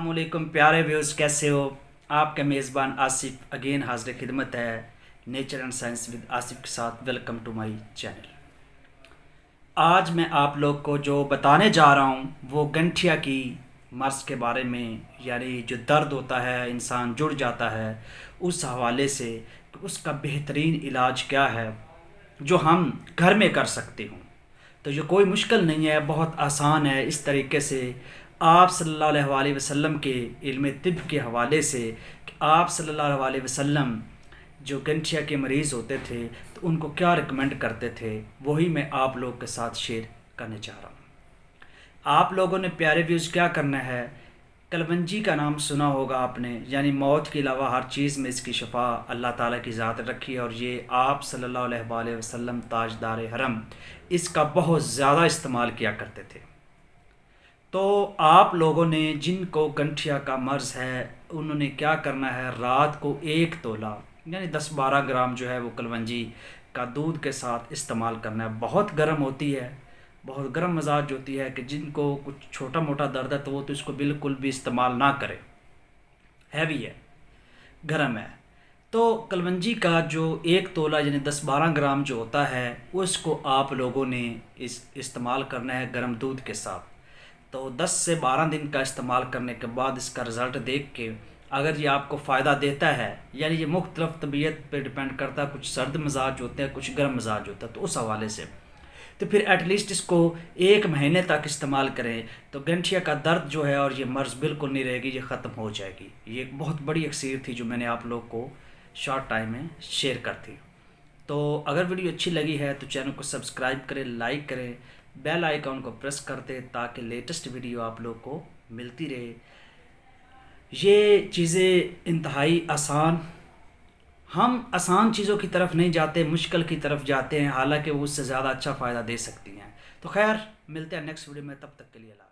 السلام علیکم پیارے ویوز، کیسے ہو؟ آپ کا میزبان آصف اگین حاضر خدمت ہے nature and science with Asif کے ساتھ۔ Welcome to my channel. آج میں آپ لوگ کو جو بتانے جا رہا ہوں وہ گنٹھیا کی مرض کے بارے میں، یعنی جو درد ہوتا ہے، انسان جڑ جاتا ہے، اس حوالے سے کہ اس کا بہترین علاج کیا ہے جو ہم گھر میں کر سکتے ہوں۔ تو یہ کوئی مشکل نہیں ہے، بہت آسان ہے۔ اس طریقے سے آپ صلی اللہ علیہ وسلم کے علم طب کے حوالے سے کہ آپ صلی اللہ علیہ وسلم جو گنٹھیا کے مریض ہوتے تھے تو ان کو کیا ریکمینڈ کرتے تھے، وہی میں آپ لوگ کے ساتھ شیئر کرنے چاہ رہا ہوں۔ آپ لوگوں نے پیارے ویوز کیا کرنا ہے، کلونجی کا نام سنا ہوگا آپ نے، یعنی موت کے علاوہ ہر چیز میں اس کی شفا اللہ تعالیٰ کی ذات رکھی ہے، اور یہ آپ صلی اللہ علیہ وسلم تاجدار حرم اس کا بہت زیادہ استعمال کیا کرتے تھے۔ تو آپ لوگوں نے جن کو گنٹھیا کا مرض ہے انہوں نے کیا کرنا ہے، رات کو 1 تولہ یعنی 10-12 گرام جو ہے وہ کلونجی کا دودھ کے ساتھ استعمال کرنا ہے۔ بہت گرم ہوتی ہے، بہت گرم مزاج ہوتی ہے کہ جن کو کچھ چھوٹا موٹا درد ہے تو وہ تو اس کو بالکل بھی استعمال نہ کرے، ہیوی ہے، گرم ہے۔ تو کلونجی کا جو 1 تولہ یعنی 10-12 گرام جو ہوتا ہے اس کو آپ لوگوں نے استعمال کرنا ہے گرم دودھ کے ساتھ۔ تو 10 سے 12 دن کا استعمال کرنے کے بعد اس کا رزلٹ دیکھ کے اگر یہ آپ کو فائدہ دیتا ہے، یعنی یہ مختلف طبیعت پہ ڈیپینڈ کرتا ہے، کچھ سرد مزاج ہوتے ہیں، کچھ گرم مزاج ہوتا ہے، تو اس حوالے سے تو پھر ایٹ لیسٹ اس کو 1 مہینے تک استعمال کریں تو گنٹھیا کا درد جو ہے اور یہ مرض بالکل نہیں رہے گی، یہ ختم ہو جائے گی۔ یہ ایک بہت بڑی اکسیر تھی جو میں نے آپ لوگ کو شارٹ ٹائم میں شیئر کرتی۔ تو اگر ویڈیو اچھی لگی ہے تو چینل کو سبسکرائب کریں، لائک کریں، بیل آئیکن کو پریس کر دیں تاکہ لیٹسٹ ویڈیو آپ لوگ کو ملتی رہے۔ یہ چیزیں انتہائی آسان، ہم آسان چیزوں کی طرف نہیں جاتے، مشکل کی طرف جاتے ہیں، حالانکہ وہ اس سے زیادہ اچھا فائدہ دے سکتی ہیں۔ تو خیر، ملتے ہیں نیکسٹ ویڈیو میں، تب تک کے لیے اللہ۔